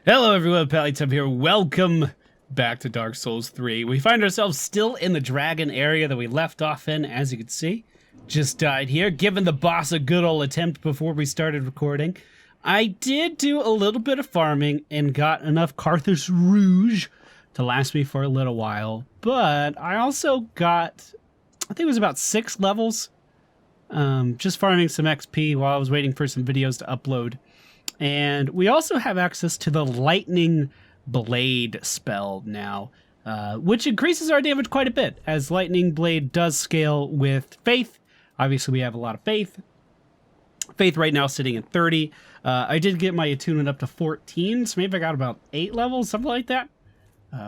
Hello everyone, MFPallytime here. Welcome back to Dark Souls 3. We find ourselves still in the dragon area that we left off in, as you can see. Just died here, giving the boss a good old attempt before we started recording. I did do a little bit of farming and got enough Carthus Rouge to last me for a little while, but I also got, I think it was about 6 levels, just farming some XP while I was waiting for some videos to upload. And we also have access to the Lightning Blade spell now, which increases our damage quite a bit, as Lightning Blade does scale with Faith. Obviously, we have a lot of Faith. Faith right now sitting at 30. I did get my attunement up to 14, so maybe I got about 8 levels, something like that,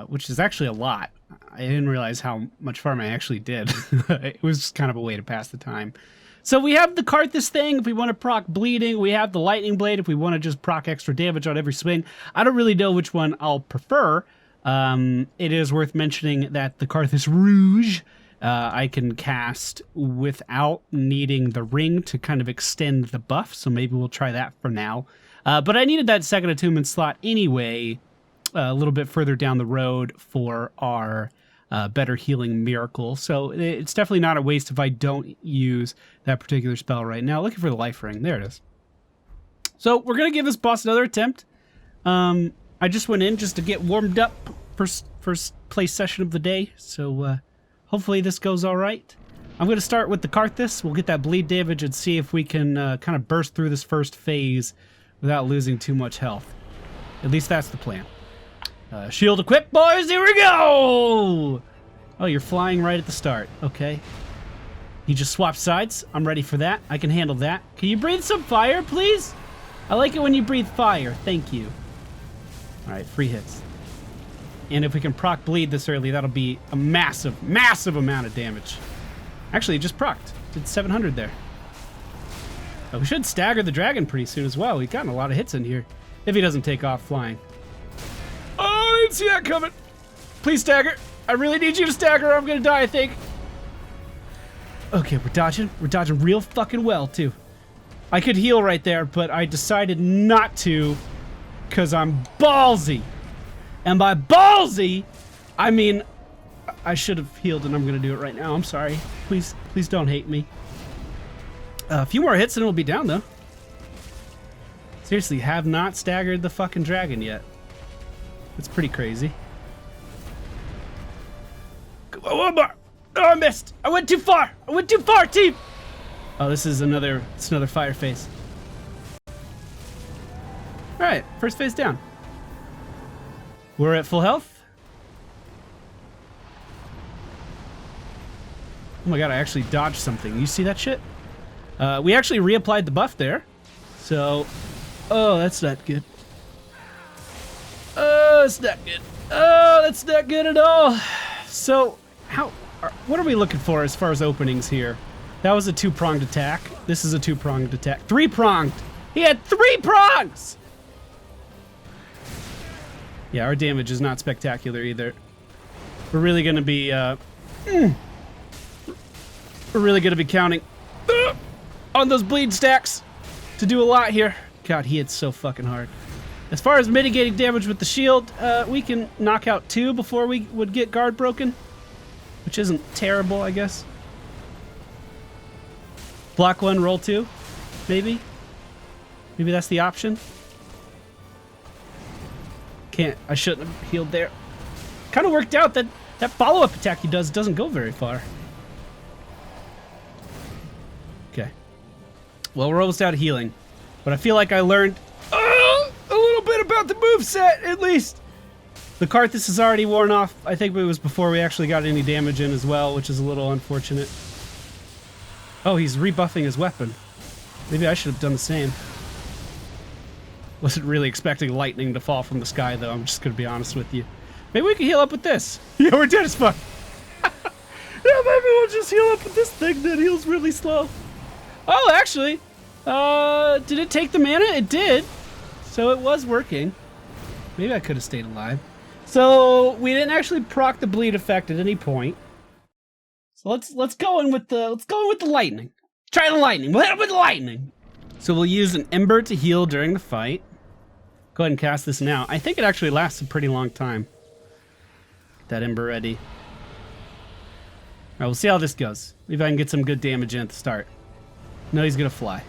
which is actually a lot. I didn't realize how much farm I actually did. It was just kind of a way to pass the time. So we have the Carthus thing if we want to proc bleeding. We have the Lightning Blade if we want to just proc extra damage on every swing. I don't really know which one I'll prefer. It is worth mentioning that the Carthus Rouge I can cast without needing the ring to kind of extend the buff. So maybe we'll try that for now. But I needed that second attunement slot anyway, a little bit further down the road for our better healing miracle. So it's definitely not a waste if I don't use that particular spell right now. Looking for the life ring. There it is. So we're going to give this boss another attempt. I just went in just to get warmed up. First play session of the day. So hopefully this goes all right. I'm going to start with the Carthus. We'll get that bleed damage and see if we can kind of burst through this first phase without losing too much health. At least that's the plan. Shield equipped, boys, here we go! Oh, you're flying right at the start. Okay. You just swapped sides. I'm ready for that. I can handle that. Can you breathe some fire, please? I like it when you breathe fire. Thank you. Alright, free hits. And if we can proc bleed this early, that'll be a massive, massive amount of damage. Actually, it just procced. Did 700 there. Oh, we should stagger the dragon pretty soon as well. We've gotten a lot of hits in here. If he doesn't take off flying. Oh, I didn't see that coming. Please stagger. I really need you to stagger or I'm gonna die, I think. Okay, we're dodging. We're dodging real fucking well, too. I could heal right there, but I decided not to because I'm ballsy. And by ballsy, I mean I should have healed and I'm gonna do it right now. I'm sorry. Please don't hate me. A few more hits and it'll be down, though. Seriously, have not staggered the fucking dragon yet. It's pretty crazy. Oh, one more. Oh, I missed. I went too far. I went too far, team. Oh, it's another fire phase. All right, first phase down. We're at full health. Oh my god, I actually dodged something. You see that shit? We actually reapplied the buff there. So, oh, that's not good. Oh, that's not good. Oh, that's not good at all. So, what are we looking for as far as openings here? That was a 2-pronged attack. This is a 2-pronged attack. 3-pronged! He had 3 prongs! Yeah, our damage is not spectacular either. We're really gonna be, we're really gonna be counting on those bleed stacks to do a lot here. God, he hits so fucking hard. As far as mitigating damage with the shield, we can knock out 2 before we would get guard broken, which isn't terrible, I guess. Block 1, roll 2, maybe? Maybe that's the option? I shouldn't have healed there. Kind of worked out that that follow-up attack he does doesn't go very far. Okay. Well, we're almost out of healing, but I feel like I learned a little bit about the moveset, at least. The Carthus is already worn off. I think it was before we actually got any damage in as well, which is a little unfortunate. Oh, he's rebuffing his weapon. Maybe I should have done the same. Wasn't really expecting lightning to fall from the sky, though. I'm just going to be honest with you. Maybe we can heal up with this. Yeah, we're dead as fuck. Yeah, maybe we'll just heal up with this thing that heals really slow. Oh, actually, did it take the mana? It did. So it was working. Maybe I could have stayed alive. So we didn't actually proc the bleed effect at any point. So let's go in with the lightning. Try the lightning. We'll hit it with the lightning. So we'll use an ember to heal during the fight. Go ahead and cast this now. I think it actually lasts a pretty long time. That Ember ready. All right, we'll see how this goes. Maybe I can get some good damage in at the start. No, he's gonna fly.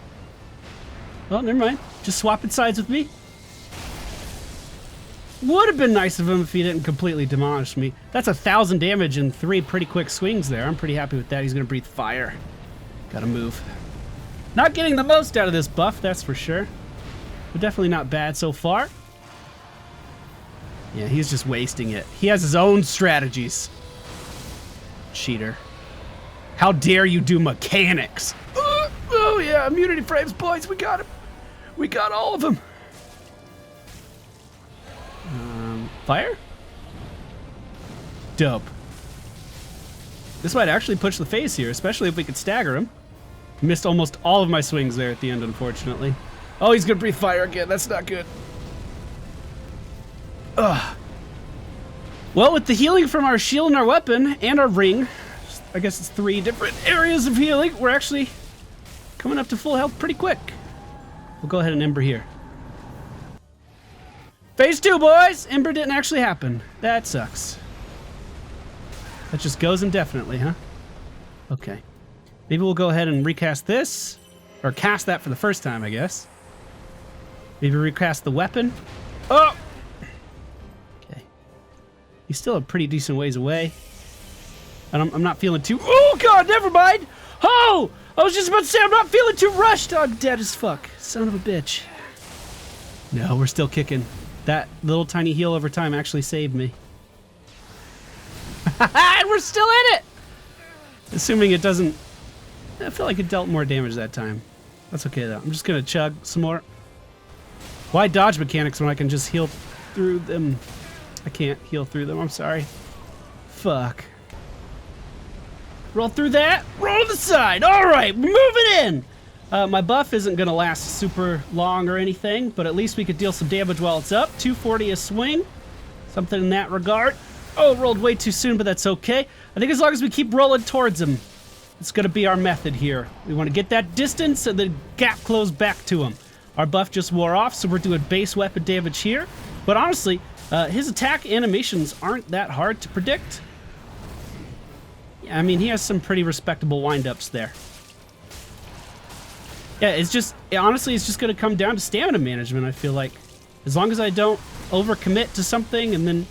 Well, never mind. Just swapping sides with me. Would have been nice of him if he didn't completely demolish me. That's 1,000 damage in 3 pretty quick swings there. I'm pretty happy with that. He's gonna breathe fire. Gotta move. Not getting the most out of this buff, that's for sure. But definitely not bad so far. Yeah, he's just wasting it. He has his own strategies. Cheater. How dare you do mechanics? Oh yeah, immunity frames, boys. We got him. We got all of them. Fire? Dope. This might actually push the face here, especially if we could stagger him. Missed almost all of my swings there at the end, unfortunately. Oh, he's gonna breathe fire again. That's not good. Ugh. Well, with the healing from our shield and our weapon and our ring, I guess it's 3 different areas of healing, we're actually coming up to full health pretty quick. We'll go ahead and Ember here. Phase 2, boys! Ember didn't actually happen. That sucks. That just goes indefinitely, huh? Okay. Maybe we'll go ahead and recast this. Or cast that for the first time, I guess. Maybe recast the weapon. Oh! Okay. He's still a pretty decent ways away. And I'm not feeling too... Oh, God, never mind! Oh! I was just about to say I'm not feeling too rushed! I'm dead as fuck. Son of a bitch. No, we're still kicking. That little tiny heal over time actually saved me. And we're still in it! Assuming it doesn't... I feel like it dealt more damage that time. That's okay, though. I'm just gonna chug some more. Why dodge mechanics when I can just heal through them? I can't heal through them, I'm sorry. Fuck. Roll through that, roll to the side. All right, moving in. My buff isn't gonna last super long or anything, but at least we could deal some damage while it's up. 240 a swing, something in that regard. Oh, rolled way too soon, but that's okay. I think as long as we keep rolling towards him, it's gonna be our method here. We wanna get that distance and the gap close back to him. Our buff just wore off, so we're doing base weapon damage here. But honestly, his attack animations aren't that hard to predict. I mean, he has some pretty respectable wind-ups there. Yeah, honestly, it's just going to come down to stamina management, I feel like. As long as I don't overcommit to something and then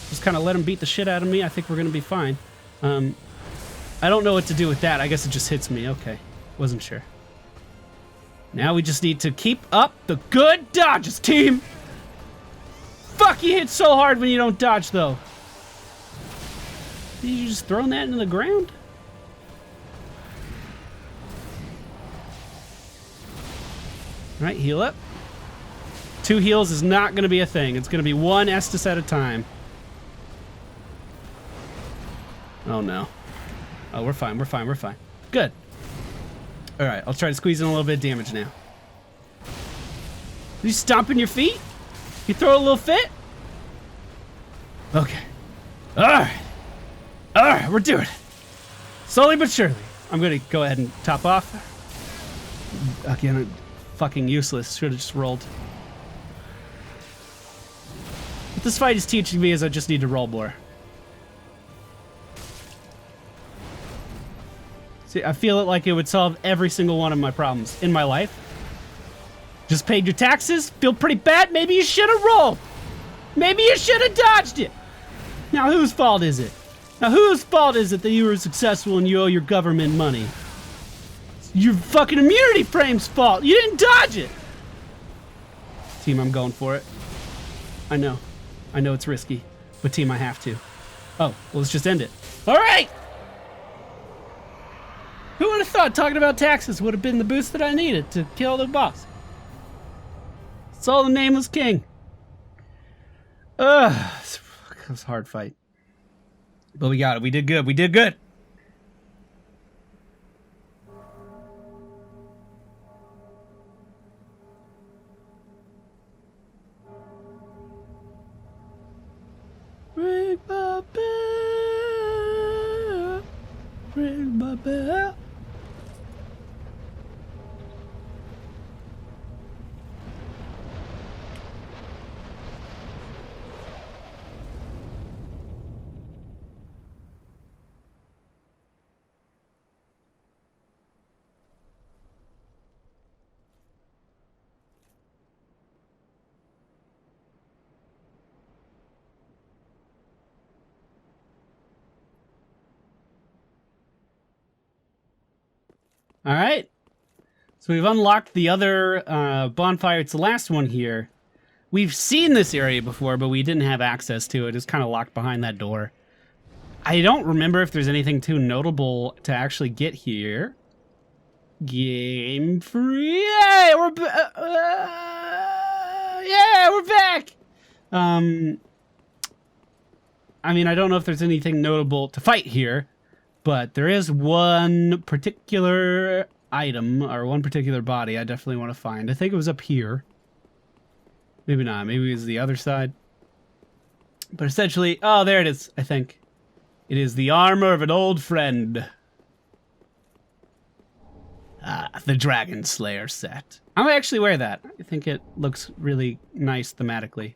just kind of let him beat the shit out of me, I think we're going to be fine. I don't know what to do with that. I guess it just hits me. Okay. Wasn't sure. Now we just need to keep up the good dodges, team! Fuck, you hit so hard when you don't dodge, though. Did you just throw that into the ground? All right, heal up. 2 heals is not going to be a thing. It's going to be 1 Estus at a time. Oh, no. Oh, we're fine, we're fine, we're fine. Good. All right, I'll try to squeeze in a little bit of damage now. You stomping your feet? You throw a little fit? Okay. All right. All right, we're doing it. Slowly but surely. I'm going to go ahead and top off. Again, fucking useless. Should have just rolled. What this fight is teaching me is I just need to roll more. See, I feel it like it would solve every single one of my problems in my life. Just paid your taxes? Feel pretty bad? Maybe you should have rolled. Maybe you should have dodged it. Now, whose fault is it? Now, whose fault is it that you were successful and you owe your government money? It's your fucking immunity frame's fault. You didn't dodge it. Team, I'm going for it. I know. I know it's risky, but team, I have to. Oh, well, let's just end it. All right. Who would have thought talking about taxes would have been the boost that I needed to kill the boss? It's all the nameless king. Ugh. It was a hard fight. But we got it. We did good. We did good. Ring my bell. Ring my bell. All right. So we've unlocked the other bonfire. It's the last one here. We've seen this area before, but we didn't have access to it. It's kind of locked behind that door. I don't remember if there's anything too notable to actually get here. Game free. Yay, we're back. I mean, I don't know if there's anything notable to fight here, but there is one particular item or one particular body I definitely want to find. I think it was up here. Maybe not. Maybe it was the other side. But essentially, oh, there it is, I think. It is the armor of an old friend. The Dragon Slayer set. I might actually wear that. I think it looks really nice thematically.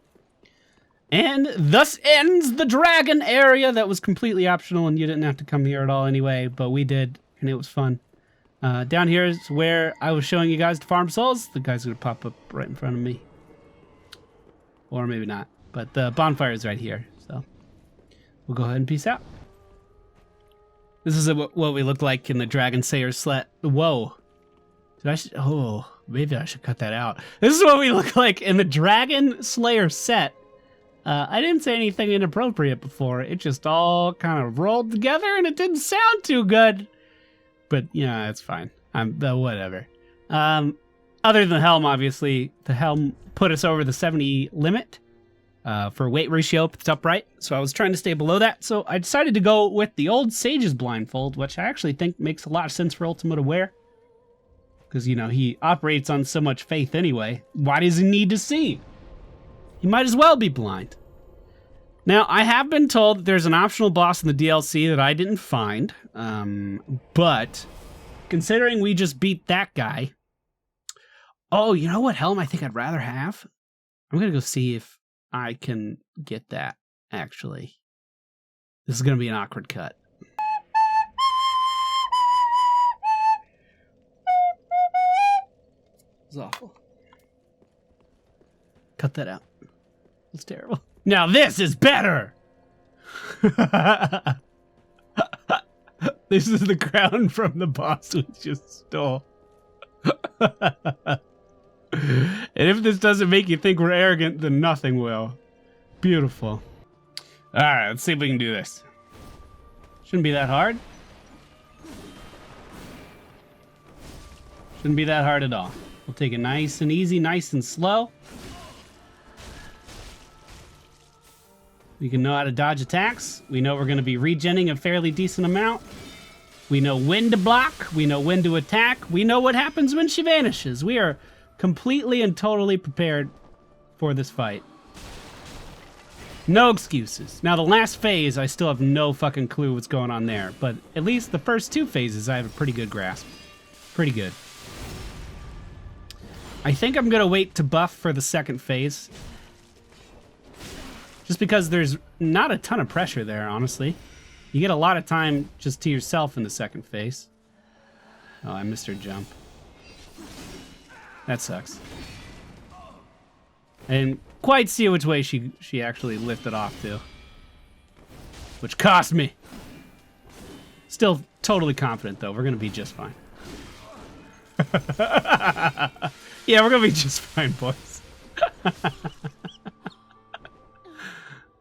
And thus ends the dragon area that was completely optional and you didn't have to come here at all anyway, but we did, and it was fun. Down here is where I was showing you guys to farm souls. The guy's gonna pop up right in front of me. Or maybe not, but the bonfire is right here, so we'll go ahead and peace out. This is what we look like in the Dragon Slayer set. Whoa. Oh, maybe I should cut that out. This is what we look like in the Dragon Slayer set. I didn't say anything inappropriate before. It just all kind of rolled together and it didn't sound too good. But, yeah, it's fine. Whatever. Other than the helm, obviously, the helm put us over the 70 limit for weight ratio if it's upright. So I was trying to stay below that. So I decided to go with the old Sage's blindfold, which I actually think makes a lot of sense for Ultima to wear. Because, you know, he operates on so much faith anyway. Why does he need to see? He might as well be blind. Now, I have been told that there's an optional boss in the DLC that I didn't find. But considering we just beat that guy... Oh, you know what helm I think I'd rather have? I'm going to go see if I can get that, actually. This is going to be an awkward cut. It was awful. Cut that out. It's terrible. Now this is better! This is the crown from the boss we just stole. And if this doesn't make you think we're arrogant, then nothing will. Beautiful. Alright, let's see if we can do this. Shouldn't be that hard. Shouldn't be that hard at all. We'll take it nice and easy, nice and slow. We can know how to dodge attacks. We know we're going to be regenning a fairly decent amount. We know when to block. We know when to attack. We know what happens when she vanishes. We are completely and totally prepared for this fight. No excuses. Now, the last phase, I still have no fucking clue what's going on there. But at least the first two phases, I have a pretty good grasp. Pretty good. I think I'm going to wait to buff for the second phase. Just because there's not a ton of pressure there, honestly. You get a lot of time just to yourself in the second phase. Oh, I missed her jump. That sucks. I didn't quite see which way she actually lifted off to. Which cost me. Still totally confident, though. We're going to be just fine. Yeah, we're going to be just fine, boys.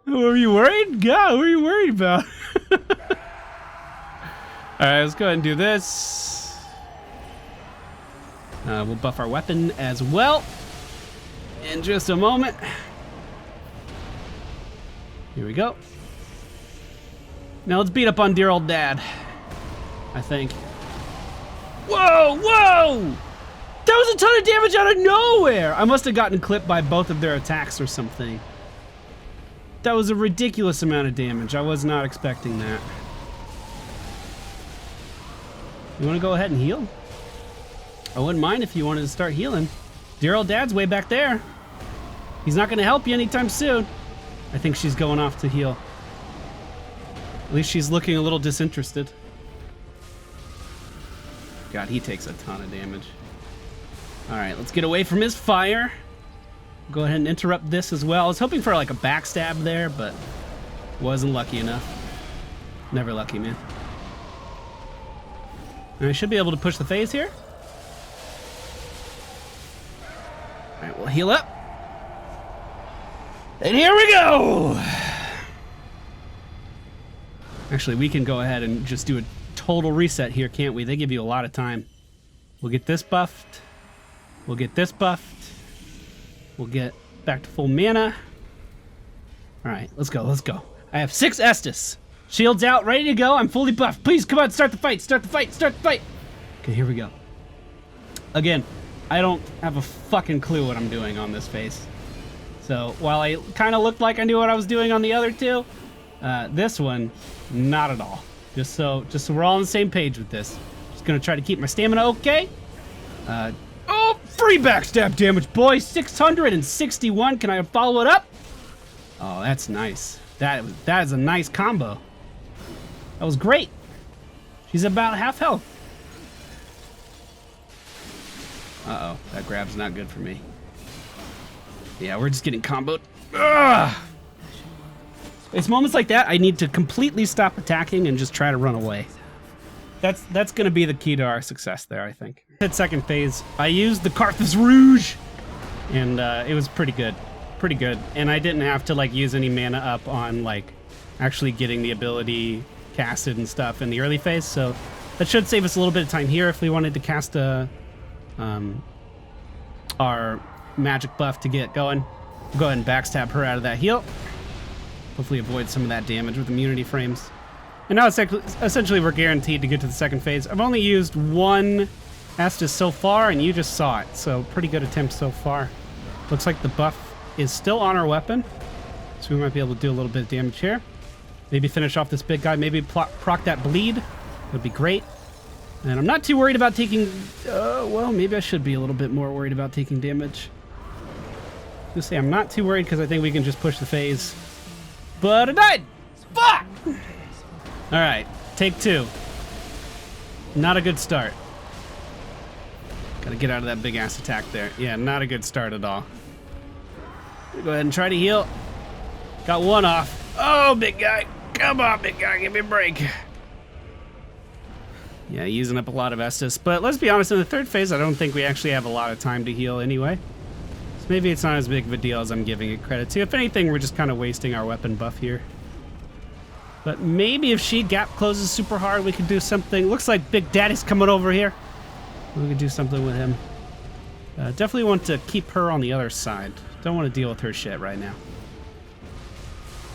Were you worried? God, what are you worried about? Alright, let's go ahead and do this. We'll buff our weapon as well. In just a moment. Here we go. Now let's beat up on dear old dad. I think. Whoa, whoa! That was a ton of damage out of nowhere! I must have gotten clipped by both of their attacks or something. That was a ridiculous amount of damage. I was not expecting that. You want to go ahead and heal? I wouldn't mind if you wanted to start healing. Dear old dad's way back there. He's not going to help you anytime soon. I think she's going off to heal. At least she's looking a little disinterested. God, he takes a ton of damage. Alright, let's get away from his fire. Go ahead and interrupt this as well. I was hoping for like a backstab there, but wasn't lucky enough. Never lucky, man. And I should be able to push the phase here. Alright, we'll heal up. And here we go! Actually, we can go ahead and just do a total reset here, can't we? They give you a lot of time. We'll get this buffed. We'll get this buffed. We'll get back to full mana. Alright, let's go, let's go. I have 6 Estus. Shields out, ready to go. I'm fully buffed. Please, come on, start the fight, start the fight, start the fight. Okay, here we go. Again, I don't have a fucking clue what I'm doing on this phase. So, while I kind of looked like I knew what I was doing on the other two, this one, not at all. Just so we're all on the same page with this. Just gonna try to keep my stamina okay. Oh, free backstab damage, boys. 661. Can I follow it up? Oh, that's nice. That is a nice combo. That was great. She's about half health. Uh-oh, that grab's not good for me. Yeah, we're just getting comboed. Ugh. It's moments like that I need to completely stop attacking and just try to run away. That's gonna be the key to our success there, I think. Hit second phase. I used the Carthus Rouge, and it was pretty good. Pretty good. And I didn't have to like use any mana up on like actually getting the ability casted and stuff in the early phase, so that should save us a little bit of time here if we wanted to cast our magic buff to get going. We'll go ahead and backstab her out of that heal. Hopefully avoid some of that damage with immunity frames. And now it's essentially we're guaranteed to get to the second phase. I've only used 1 Estus so far, and you just saw it, so pretty good attempt so far. Looks like the buff is still on our weapon, so we might be able to do a little bit of damage here. Maybe finish off this big guy, maybe proc that bleed. Would be great. And I'm not too worried about taking, well, maybe I should be a little bit more worried about taking damage. Just say I'm not too worried because I think we can just push the phase. But I died! Fuck! Alright, take 2. Not a good start. Gotta get out of that big ass attack there. Yeah, not a good start at all. Go ahead and try to heal. Got 1 off. Oh, big guy. Come on, big guy, give me a break. Yeah, using up a lot of Estus. But let's be honest, in the third phase, I don't think we actually have a lot of time to heal anyway. So maybe it's not as big of a deal as I'm giving it credit to. If anything, we're just kind of wasting our weapon buff here. But maybe if she gap closes super hard, we could do something. Looks like Big Daddy's coming over here. We could do something with him. Definitely want to keep her on the other side. Don't want to deal with her shit right now.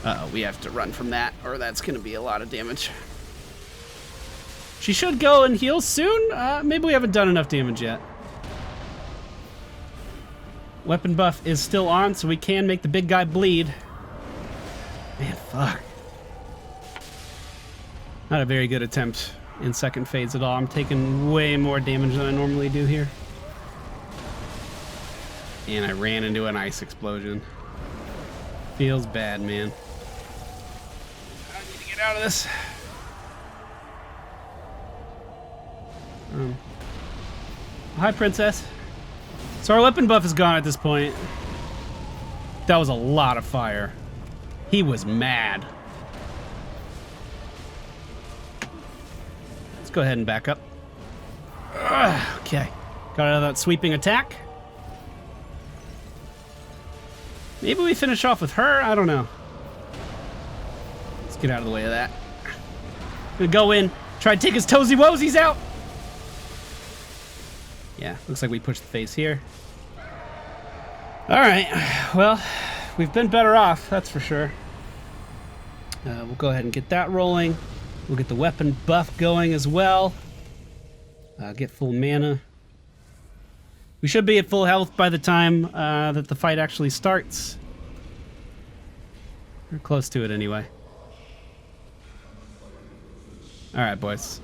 Uh-oh, we have to run from that, or that's going to be a lot of damage. She should go and heal soon. Maybe we haven't done enough damage yet. Weapon buff is still on, so we can make the big guy bleed. Man, fuck. Not a very good attempt in second phase at all. I'm taking way more damage than I normally do here. And I ran into an ice explosion. Feels bad, man. I need to get out of this. Hi, princess. So our weapon buff is gone at this point. That was a lot of fire. He was mad. Let's go ahead and back up. Okay. Got out of that sweeping attack. Maybe we finish off with her? I don't know. Let's get out of the way of that. Gonna go in, try to take his toesy woesies out. Yeah, looks like we pushed the phase here. All right, well, we've been better off, that's for sure. We'll go ahead and get that rolling. We'll get the weapon buff going as well. Get full mana. We should be at full health by the time that the fight actually starts. We're close to it anyway. All right, boys.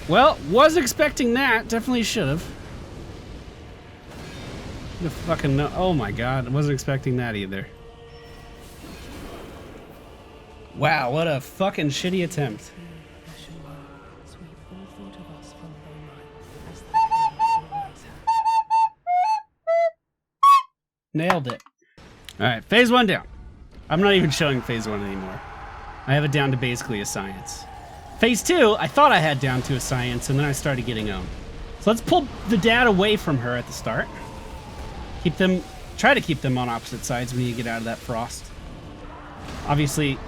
Well, was expecting that. Definitely should have. Fucking no. Oh my god, I wasn't expecting that either. Wow, what a fucking shitty attempt. Nailed it. Alright, phase 1 down. I'm not even showing phase 1 anymore. I have it down to basically a science. Phase 2, I thought I had down to a science, and then I started getting owned. So let's pull the dad away from her at the start. Try to keep them on opposite sides when you get out of that frost. Obviously,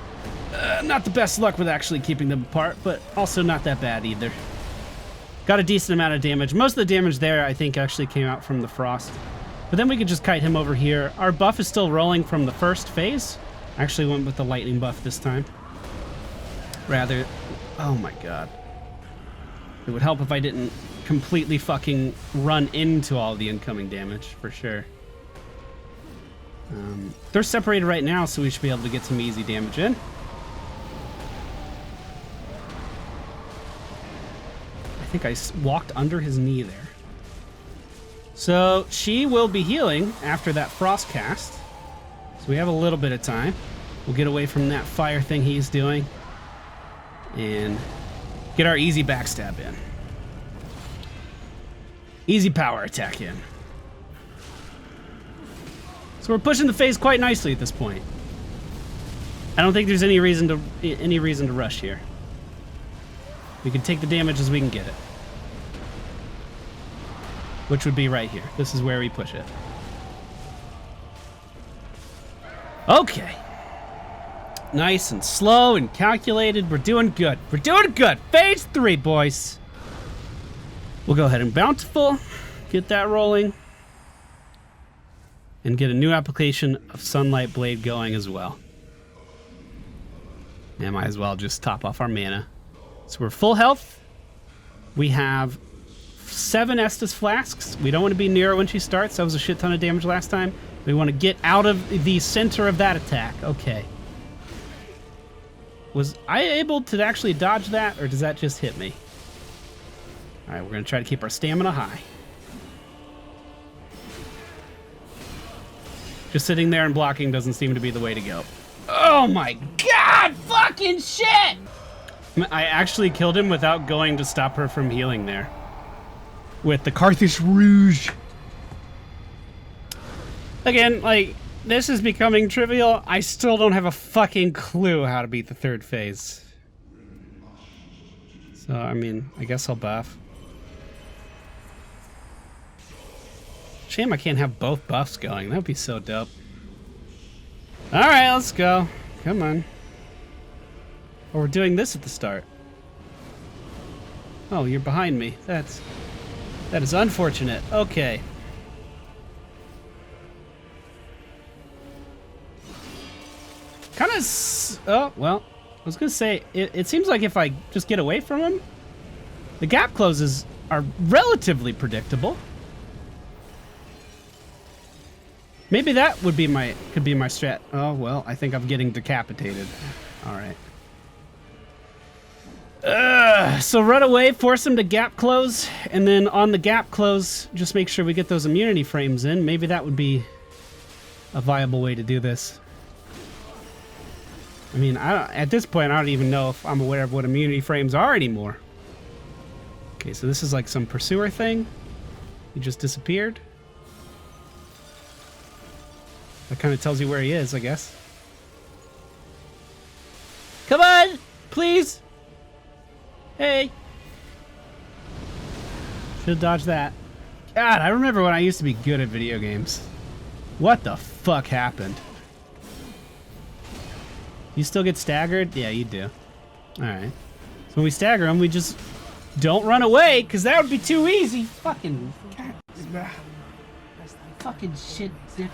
not the best luck with actually keeping them apart, but also not that bad either. Got a decent amount of damage. Most of the damage there, I think, actually came out from the frost. But then we could just kite him over here. Our buff is still rolling from the first phase. I actually went with the lightning buff this time. Rather, oh my god. It would help if I didn't completely fucking run into all the incoming damage, for sure. They're separated right now, so we should be able to get some easy damage in. I think I walked under his knee there. So she will be healing after that frost cast. So we have a little bit of time. We'll get away from that fire thing he's doing and get our easy backstab in. Easy power attack in. So we're pushing the phase quite nicely at this point. I don't think there's any reason to rush here. We can take the damage as we can get it. Which would be right here. This is where we push it. Okay. Nice and slow and calculated. We're doing good. We're doing good. Phase 3, boys. We'll go ahead and Bountiful. Get that rolling. And get a new application of Sunlight Blade going as well. And might as well just top off our mana. So we're full health. We have 7 Estus Flasks. We don't want to be near her when she starts. That was a shit ton of damage last time. We want to get out of the center of that attack. Okay. Was I able to actually dodge that, or does that just hit me? Alright, we're going to try to keep our stamina high. Just sitting there and blocking doesn't seem to be the way to go. Oh my god! Fucking shit! I actually killed him without going to stop her from healing there. With the Carthage Rouge. Again, like, this is becoming trivial. I still don't have a fucking clue how to beat the 3rd phase. So, I mean, I guess I'll buff. Shame I can't have both buffs going. That would be so dope. Alright, let's go. Come on. Oh, we're doing this at the start. Oh, you're behind me. That is unfortunate. Okay. Kind of... Oh, well. I was going to say, it seems like if I just get away from him, the gap closes are relatively predictable. Maybe that would be could be my strat. Oh, well, I think I'm getting decapitated. All right. So run away, force him to gap close, and then on the gap close, just make sure we get those immunity frames in. Maybe that would be a viable way to do this. I mean, at this point, I don't even know if I'm aware of what immunity frames are anymore. Okay, so this is like some pursuer thing. He just disappeared. That kind of tells you where he is, I guess. Come on! Please! Hey! Should've dodged that. God, I remember when I used to be good at video games. What the fuck happened? You still get staggered? Yeah, you do. Alright. So when we stagger them, we just don't run away, because that would be too easy. Fucking... God. Fucking shit. Bitch.